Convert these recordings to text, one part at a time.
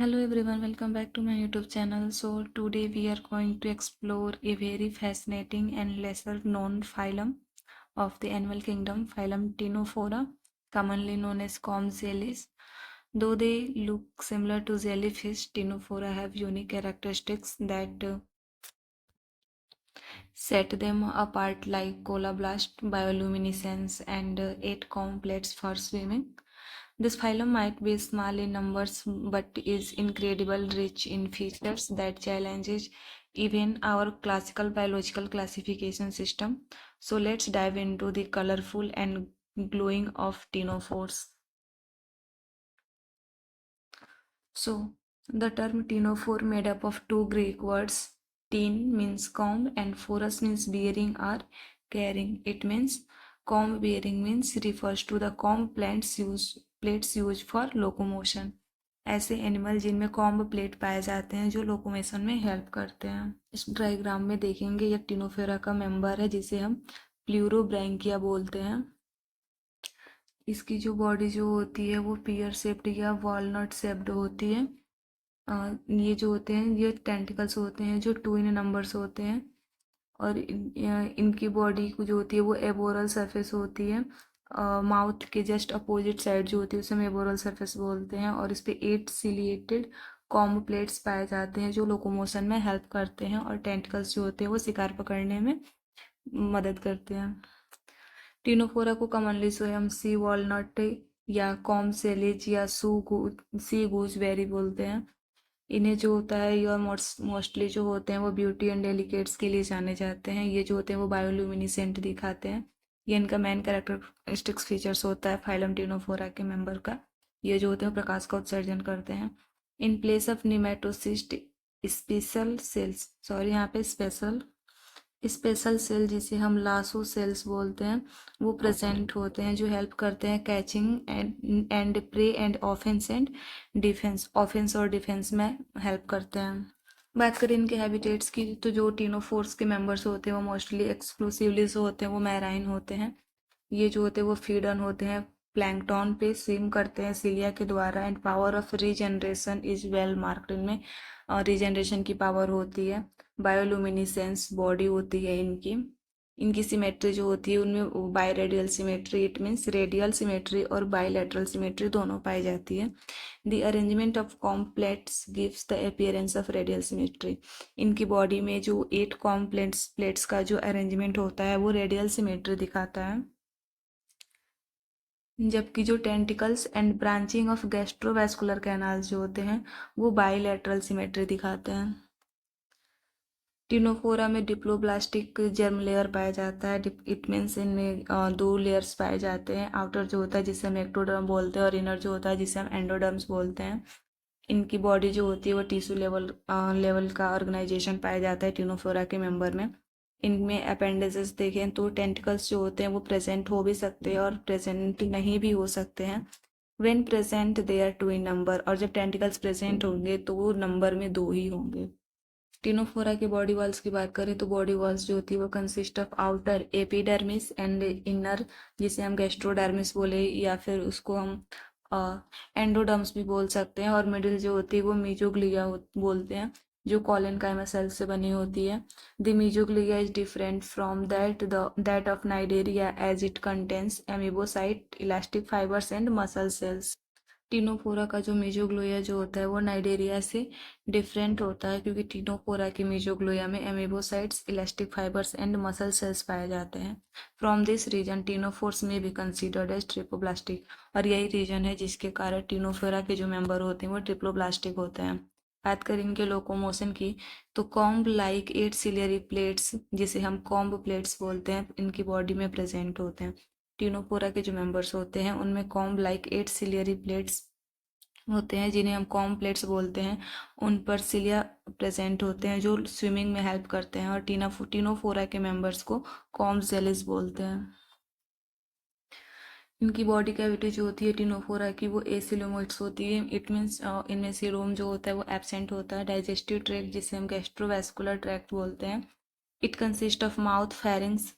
Hello everyone, welcome back to my YouTube channel. So today we are going to explore a very fascinating and lesser known phylum of the animal kingdom, phylum Ctenophora, commonly known as comb jellies. Though they look similar to jellyfish, Ctenophora have unique characteristics that set them apart, like coloblast, bioluminescence, and 8 comb plates for swimming. This phylum might be small in numbers but is incredibly rich in features that challenges even our classical biological classification system. So let's dive into the colorful and glowing of ctenophores. So the term ctenophore, made up of two Greek words, teen means comb and phorus means bearing or carrying. It means comb bearing means refers to the comb plates used for locomotion. ऐसे animal जिनमें comb plate पाए जाते हैं जो locomotion में help करते हैं। इस डायग्राम में देखेंगे ये टिनोफेरा का मेंबर है जिसे हम प्लूरोब्रैंकिया बोलते हैं। इसकी जो बॉडी जो होती है वो पियर शेप्ड या वॉलनट शेप्ड होती है। ये जो होते हैं ये टेंटिकल्स होते हैं जो 2 इन नंबर्स होते हैं और इनकी बॉडी जो होती है वो एबोरल सरफेस होती है। माउथ के जस्ट अपोजिट साइड जो होती है उसे हम एबोरल सरफेस बोलते हैं और इस पे 8 सिलिएटेड कॉम्ब प्लेट्स पाए जाते हैं जो लोकोमोशन में हेल्प करते हैं और टेंटिकल्स जो होते हैं वो शिकार पकड़ने में मदद करते हैं। टिनोफोरा को कॉमनली हम सी वॉलनट या कॉम सेलेज या सी गूजबेरी बोलते हैं। इन्हें जो होता है ये मोस्टली जो होते हैं वो ब्यूटी एंड डेलिकेट्स के लिए जाने जाते हैं। ये जो होते हैं वो बायोल्यूमिनिसेंट दिखाते हैं। ये इनका मेन कैरेक्टरिस्टिक्स फीचर्स होता है फाइलम टिनोफोरा के मेंबर का। ये जो होते हैं प्रकाश का उत्सर्जन करते हैं। In place of nematocyst special cells यहाँ पे स्पेशल सेल जिसे हम लासो सेल्स बोलते हैं वो प्रेजेंट होते हैं जो हेल्प करते हैं catching and prey and offence और डिफेंस में हेल्प करते हैं। बात करें इनके हैबिटेट्स की तो जो टीनोफोर्स के मेंबर्स होते हैं वो मोस्टली एक्सक्लूसिवली जो होते हैं वो मैराइन होते हैं। ये जो होते हैं वो फीड ऑन होते हैं प्लैंकटन पे, स्विम करते हैं सिलिया के द्वारा and power of regeneration is well marked. इनमें रीजनरेशन की पावर होती है। बायोलुमिनिसेंस बॉडी होती है इनकी। इनकी सिमेट्री जो होती है उनमें biradial symmetry, it means radial symmetry और बायलैटरल सिमेट्री दोनों पाई जाती है। The arrangement of कॉम्प्लेट्स gives the appearance of radial symmetry. इनकी बॉडी में जो 8 कॉम्प्लेट्स का जो अरेंजमेंट होता है वो रेडियल सिमेट्री दिखाता है। जबकि जो tentacles and branching of gastrovascular canals जो होते हैं वो बाइलेटरल सिमेट्री दिखाते हैं। टिनोफोरा में डिप्लोब्लास्टिक जर्म लेयर पाया जाता है। इट मीन्स इनमें 2 लेयर्स पाए जाते हैं। आउटर जो होता है जिसे हम एक्टोडर्म बोलते हैं और इनर जो होता है जिसे हम एंडोडर्म्स बोलते हैं। इनकी बॉडी जो होती है वो टिश्यू लेवल का ऑर्गेनाइजेशन पाया जाता है टिनोफोरा के मेंबर में। इनमें अपेंडिसेस देखें तो टेंटिकल्स जो होते हैं वो प्रेजेंट हो भी सकते हैं और प्रेजेंट नहीं भी हो सकते हैं। When present they are 2 in number, और जब टेंटिकल्स प्रेजेंट होंगे तो वो नंबर में 2 ही होंगे। टिनोफोरा के बॉडी वॉल्स की बात करें तो बॉडी वॉल्स जो होती है वो consist of outer epidermis and inner जिसे हम गैस्ट्रोडर्मिस बोले या फिर उसको हम एंडोडर्म्स भी बोल सकते हैं, और मिडिल जो होती है वो मीजोग्लिया बोलते हैं जो कॉलन काइमा सेल से बनी होती है। The mesoglea is different from that of Cnidaria as it contains amoebocyte, elastic fibres and muscle cells. Ctenophora का जो मेजोग्लोया जो होता है वो नाइडेरिया से डिफरेंट होता है क्योंकि टिनोफोरा के मेजोग्लोया में amoebocytes, elastic fibres and muscle cells पाए जाते हैं। फ्रॉम दिस रीजन टिनोफोर्स में भी कंसीडर्ड एज ट्रिप्लोब्लास्टिक, और यही रीजन है जिसके कारण टिनोफोरा के जो मेंबर होते हैं वो ट्रिप्लोब्लास्टिक होते हैं। बात करें इनके लोकोमोशन की तो कॉम्ब लाइक 8 सिलियरी प्लेट्स जिसे हम कॉम्ब प्लेट्स बोलते हैं इनकी बॉडी में प्रेजेंट होते हैं। टिनोपोरा के जो मेंबर्स होते हैं उनमें कॉम्ब लाइक 8 सिलियरी प्लेट्स होते हैं जिन्हें हम कॉम्ब प्लेट्स बोलते हैं। उन पर सिलिया प्रेजेंट होते हैं जो स्विमिंग में हेल्प करते हैं, और टिनोफोरा के मेंबर्स को कॉम्ब जेलिस बोलते हैं। इनकी बॉडी कैविटी जो होती है टिनोफोरा की वो एसिलोमोइड्स होती है। इट मीन्स इनमें सीरोम जो होता है वो एब्सेंट होता है। डाइजेस्टिव ट्रैक्ट जिसे हम गैस्ट्रोवैस्कुलर ट्रैक्ट बोलते हैं। It consist of mouth, pharynx,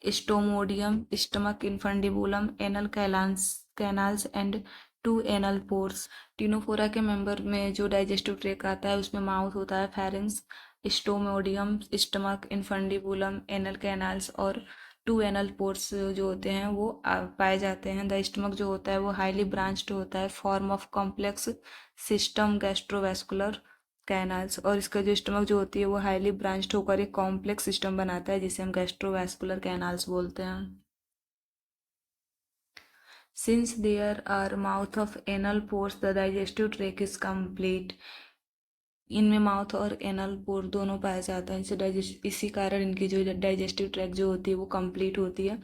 stomodeum, stomach, infundibulum, anal canals and two anal pores. Ctenophora के मेंबर में जो डाइजेस्टिव ट्रैक आता है उसमें माउथ होता है, pharynx, stomodeum, stomach, infundibulum, anal canals और टू एनल पोर्स जो होते हैं वो पाए जाते हैं। द स्टमक जो होता है वो हाईली ब्रांच्ड होता है, form of complex system gastrovascular canals. और इसका जो स्टमक जो होती है वो हाईली ब्रांच्ड होकर एक कॉम्प्लेक्स सिस्टम बनाता है जिसे हम गैस्ट्रोवैस्कुलर कैनाल्स बोलते हैं। Since there are mouth of anal pores, the digestive tract is complete. इनमें माउथ और एनल पोर दोनों पाया जाता है, इसे डाइजेस्ट इसी कारण इनकी जो डाइजेस्टिव ट्रैक जो होती है वो कंप्लीट होती है।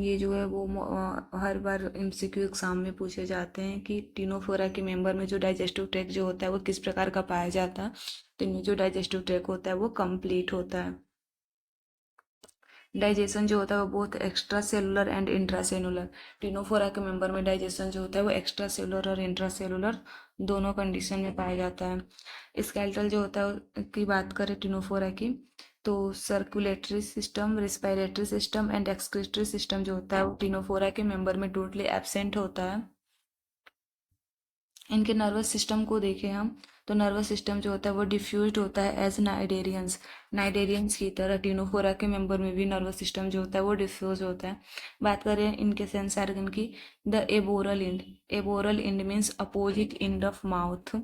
ये जो है वो हर बार एमसीक्यू एग्जाम में पूछे जाते हैं कि टिनोफोरा के मेंबर में जो डाइजेस्टिव ट्रैक जो होता है वो किस प्रकार का पाया जाता है। तो इनमें जो डाइजेस्टिव ट्रैक होता है वो कंप्लीट होता है। डाइजेशन जो होता है वो बहुत extra cellular and intra cellular. Ctenophora के मेंबर में डाइजेशन जो होता है वो एक्स्ट्रा सेलुलर और इंट्रा सेलुलर दोनों कंडीशन में पाया जाता है। स्केलेटल जो होता है की बात करें टिनोफोरा की, तो circulatory system, respiratory system and excretory system जो होता है वो टिनोफोरा के मेंबर में टोटली एब्सेंट होता है। इनके नर्वस सिस्टम को देखें हम, तो नर्वस सिस्टम जो होता है वो डिफ्यूज्ड होता है एज नाइडेरियंस। नाइडेरियंस की तरह टिनोफोरा के मेंबर में भी नर्वस सिस्टम जो होता है वो डिफ्यूज होता है। बात करें इनके सेंस आर्गन की, the aboral end. Aboral end means opposite end of mouth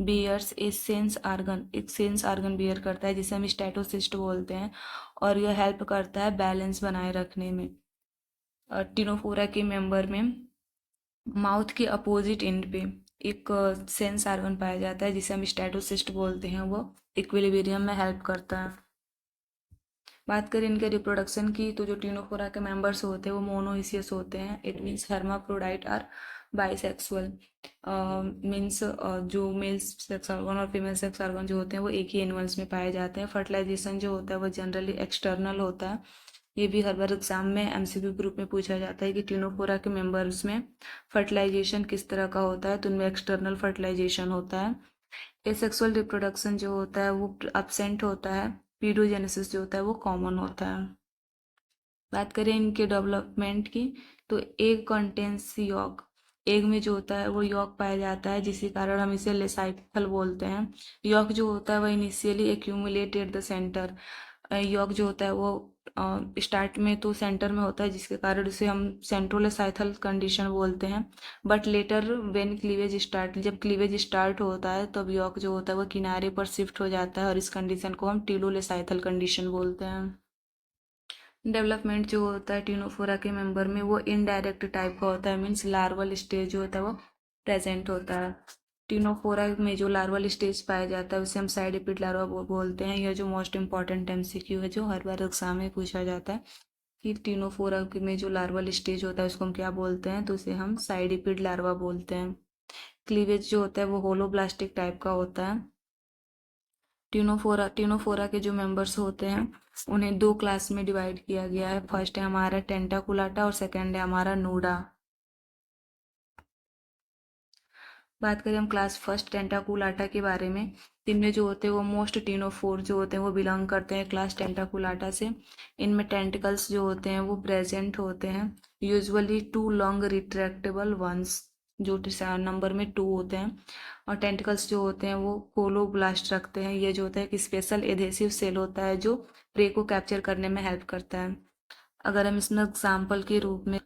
bears a sense organ. एक सेंस आर्गन बियर करता है जिसे हम स्टैटोसिस्ट बोलते हैं, और यह हेल्प करता है बैलेंस बनाए रखने में। टिनोफोरा के मेंबर में माउथ के अपोजिट एंड पे एक सेंस आर्गन पाया जाता है जिसे हम स्टैटोसिस्ट बोलते हैं, वो इक्विलिब्रियम में हेल्प करता है। बात करें इनके रिप्रोडक्शन की, तो जो टिनोफोरा के मेंबर्स होते हैं वो मोनोइसियस होते हैं। It means hermaphrodite or bisexual. Means जो मेल सेक्स ऑर्गन और फीमेल सेक्स ऑर्गन जो होते हैं वो एक ही एनिमल्स में पाए जाते हैं। फर्टिलाइजेशन जो होता है वो जनरली एक्सटर्नल होता है। ये भी हर बार एग्जाम में एमसीक्यू ग्रुप में पूछा जाता है कि टिनोफोरा के मेंबर्स में फर्टिलाइजेशन किस तरह का होता है, तो उनमें एक्सटर्नल फर्टिलाइजेशन होता है। एसेक्सुअल रिप्रोडक्शन जो होता है वो एब्सेंट होता है। पीडोजेनेसिस जो होता है वो कॉमन होता है। बात करें इनके डेवलपमेंट की, तो एग कंटेन्स यॉक। एग में जो होता है वो यॉक पाया जाता है जिसके कारण हम इसे लेसाइकल बोलते हैं। यॉक जो होता है वो initially accumulate at the centre. Yolk जो होता है वो स्टार्ट में तो सेंटर में होता है जिसके कारण उसे हम सेंट्रोलेसाइथल कंडीशन बोलते हैं। But later when cleavage start, जब क्लीवेज स्टार्ट होता है तब यॉक जो होता है वो किनारे पर शिफ्ट हो जाता है और इस कंडीशन को हम टीलोलेसाइथल कंडीशन बोलते हैं। डेवलपमेंट जो होता है टिनोफोरा के मेंबर में वो इनडायरेक्ट टाइप का होता है, मीन्स लार्वल स्टेज जो होता है वो प्रेजेंट होता है। टिनोफोरा में जो लार्वल स्टेज पाया जाता है उसे हम साइडिपिड लार्वा बोलते हैं। यह जो मोस्ट इंपॉर्टेंट एमसीक्यू है जो हर बार एग्जाम में पूछा जाता है कि टिनोफोरा में जो लार्वल स्टेज होता है उसको हम क्या बोलते हैं, तो उसे हम साइडिपिड लार्वा बोलते हैं। क्लीवेज जो होता है वो होलोब्लास्टिक टाइप का होता है। टिनोफोरा के जो मेंबर्स होते हैं उन्हें दो क्लास में डिवाइड किया गया है। फर्स्ट है हमारा टेंटाकुलाटा और सेकंड है हमारा नूडा। बात करें हम क्लास फर्स्ट टेंटाकुलाटा के बारे में, इनमें जो होते हैं वो मोस्ट टिनोफोर जो होते हैं वो बिलोंग करते हैं क्लास टेंटाकुलाटा से। इनमें टेंटिकल्स जो होते हैं वो प्रेजेंट होते हैं, usually two long retractable ones जो नंबर में टू होते हैं। और टेंटिकल्स जो होते हैं वो कोलोब्लास्ट रखते हैं। ये जो होता है एक स्पेशल एधेसिव सेल होता है जो प्रे को कैप्चर करने में हेल्प करता है। अगर हम इसमें एग्जाम्पल के रूप में,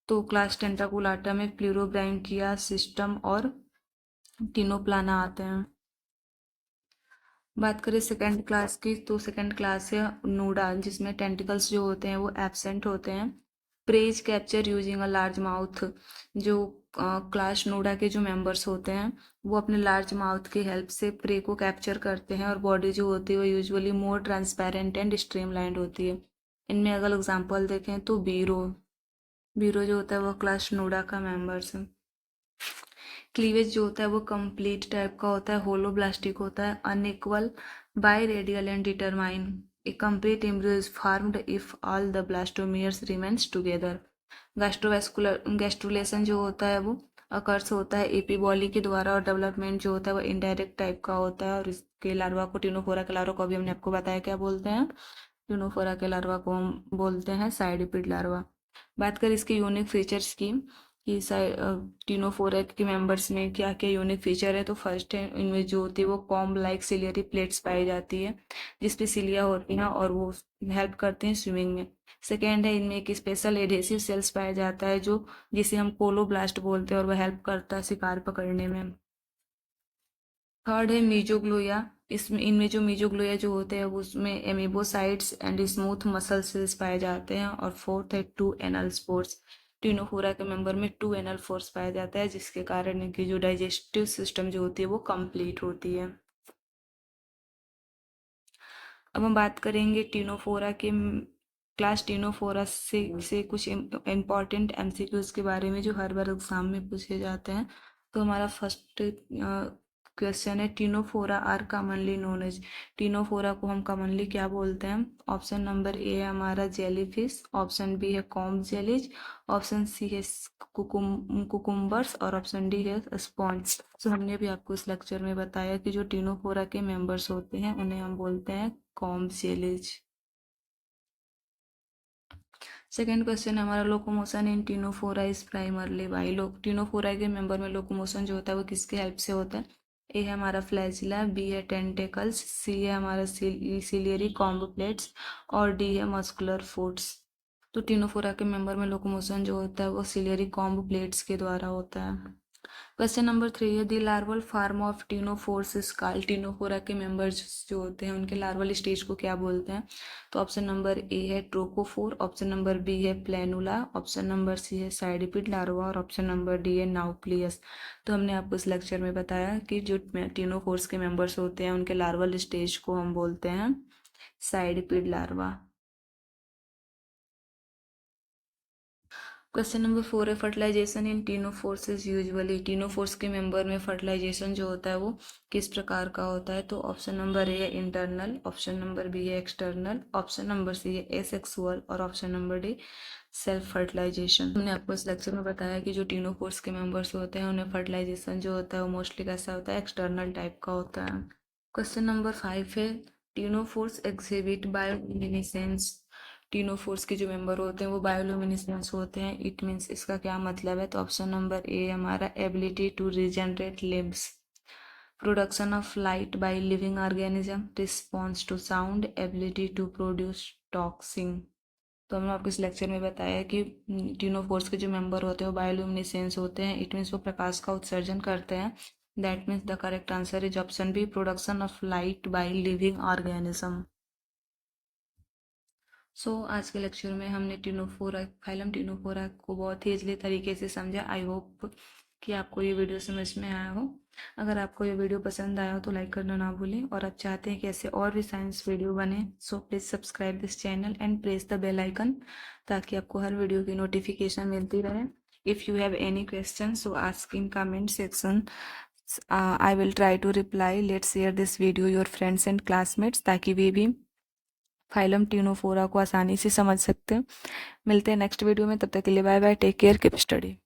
तो क्लास टेंटाकुलाटा में प्लूरोब्रैंकिया सिस्टम और टिनोप्लाना आते हैं। बात करें सेकंड क्लास की, तो सेकंड क्लास है नूडा जिसमें टेंटिकल्स जो होते हैं वो एब्सेंट होते हैं। Praise capture using a large mouth. जो क्लास नूडा के जो मेंबर्स होते हैं वो अपने लार्ज माउथ की हेल्प से प्रे को कैप्चर करते हैं, और बॉडी जो होती है वो usually more transparent and streamlined होती है। इनमें अगर एग्जांपल देखें तो बीरो, बीरो जो होता है वो क्लास नूडा का मेंबर्स है। क्लीवेज जो होता है वो कंप्लीट टाइप का होता है, होलोब्लास्टिक होता है, unequal, by radial and determine. A complete embryo is formed if all the blastomeres remains together. Gastrovascular gastrulation जो होता है वो अकर्स होता है एपीबॉली के द्वारा, और डेवलपमेंट जो होता है वो इनडायरेक्ट टाइप का होता है। और इसके लार्वा को, टिनोफोरा के लार्वा को अभी हमने आपको बताया क्या बोलते हैं, टिनोफोरा के लार्वा को हम बोलते हैं साइडिपिड लार्वा। बात करें इसके यूनिक फीचर्स की, कि टीनोफोरा के मेंबर्स में क्या क्या यूनिक फीचर है। तो फर्स्ट है, इनमें जो होती है वो कॉम्ब लाइक सिलियरी प्लेट्स पाई जाती है जिसपे सिलिया होती हैं और वो हेल्प करते हैं स्विमिंग में। सेकेंड है, इनमें एक स्पेशल एडहेसिव सेल्स पाया जाता है जो जिसे हम कोलोब्लास्ट बोलते हैं और वह हेल्प करता है शिकार पकड़ने में। थर्ड है मीजोग्लोया। इसमें इनमें जो मीजोग्लोया जो होते हैं वो उसमें एमिबोसाइट्स एंड स्मूथ मसल सेल्स पाए जाते हैं। और फोर्थ है टू एनल स्पोर्स। टिनोफोरा के मेंबर में टू एनल फोर्स पाया जाता है जिसके कारण इनकी जो डाइजेस्टिव सिस्टम जो होती है वो कंप्लीट होती है। अब हम बात करेंगे टिनोफोरा के क्लास टिनोफोरा से कुछ इम्पॉर्टेंट एमसीक्यूज के बारे में जो हर बार एग्जाम में पूछे जाते हैं। तो हमारा फर्स्ट क्वेश्चन है, Ctenophora are commonly known as. Ctenophora को हम कॉमनली क्या बोलते हैं? ऑप्शन नंबर ए है हमारा जेलीफिश, ऑप्शन बी है कॉम्ब जेलीज, ऑप्शन सी है कुकुम्बर्स और ऑप्शन डी है स्पॉन्ज। तो हमने भी आपको इस लेक्चर में बताया कि जो टिनोफोरा के मेंबर्स होते हैं उन्हें हम बोलते हैं कॉम्ब जेलीज। सेकेंड क्वेश्चन हमारा, locomotion in Ctenophora is primarily by. Ctenophora के मेंबर में लोकोमोशन जो होता है वो किसके हेल्प से होता है? ए है हमारा फ्लैजिला, बी है टेंटेकल्स, सी है हमारा सिलियरी कॉम्ब प्लेट्स और डी है मस्कुलर फूड्स। तो टिनोफोरा के मेंबर में लोकोमोशन जो होता है वो सिलियरी कॉम्ब प्लेट्स के द्वारा होता है। क्वेश्चन नंबर 3 है, the larval form of ctenophores is called. Ctenophora के मेंबर्स जो होते हैं उनके लार्वल स्टेज को क्या बोलते हैं? तो ऑप्शन नंबर ए है ट्रोकोफोर, ऑप्शन नंबर बी है प्लेनुला, ऑप्शन नंबर सी है साइडिपिड लार्वा और ऑप्शन नंबर डी है नाउक्लियस। तो हमने आपको इस लेक्चर में बताया कि जो टिनोफोर्स के मेंबर्स होते हैं उनके लार्वल स्टेज को हम बोलते हैं साइडिपिड लार्वा। क्वेश्चन नंबर 4 है, फर्टिलाइजेशन इन टिनोफोर्स इज यूजुअली। टिनोफोर्स के मेंबर में फर्टिलाइजेशन जो होता है वो किस प्रकार का होता है? तो ऑप्शन नंबर ए है इंटरनल, ऑप्शन नंबर बी है एक्सटर्नल, ऑप्शन नंबर सी है एसेक्सुअल और option number D self fertilisation. हमने आपको इस लेक्चर में बताया कि जो टिनोफोर्स के मेंबर्स होते हैं उन्हें फर्टिलाइजेशन जो होता है वो मोस्टली कैसा होता है? एक्सटर्नल टाइप का होता है। क्वेश्चन नंबर 5 है, टिनोफोर्स एग्जिबिट बायोल्यूमिनेसेंस। टिनोफोर्स के जो मेंबर होते हैं वो बायोल्यूमिनेसेंस होते हैं। इट मीन्स इसका क्या मतलब है? तो ऑप्शन नंबर ए हमारा ability to regenerate limbs, production of light by living organism, response to sound, ability to produce toxin. तो हमने आपको इस लेक्चर में बताया कि टिनोफोर्स के जो मेंबर होते हैं वो बायोल्यूमिनेसेंस होते हैं। इट मीन्स वो प्रकाश का उत्सर्जन करते हैं। That means the correct answer is option B, production of light by living organism. आज के लेक्चर में हमने टिनोफोरा फाइलम टिनोफोरा को बहुत ही इजली तरीके से समझा। आई होप कि आपको ये वीडियो समझ में आया हो। अगर आपको ये वीडियो पसंद आया हो तो लाइक करना ना भूलें, और आप चाहते हैं कि ऐसे और भी साइंस वीडियो बने so please subscribe this channel and press the bell icon ताकि आपको हर वीडियो की नोटिफिकेशन मिलती रहे। If you have any question so ask in comment section. I will try to reply. Let's share this video your friends and classmates ताकि वे भी phylum Ctenophora को आसानी से समझ सकते हैं। मिलते हैं नेक्स्ट वीडियो में, तब तक के लिए bye bye, take care, keep study.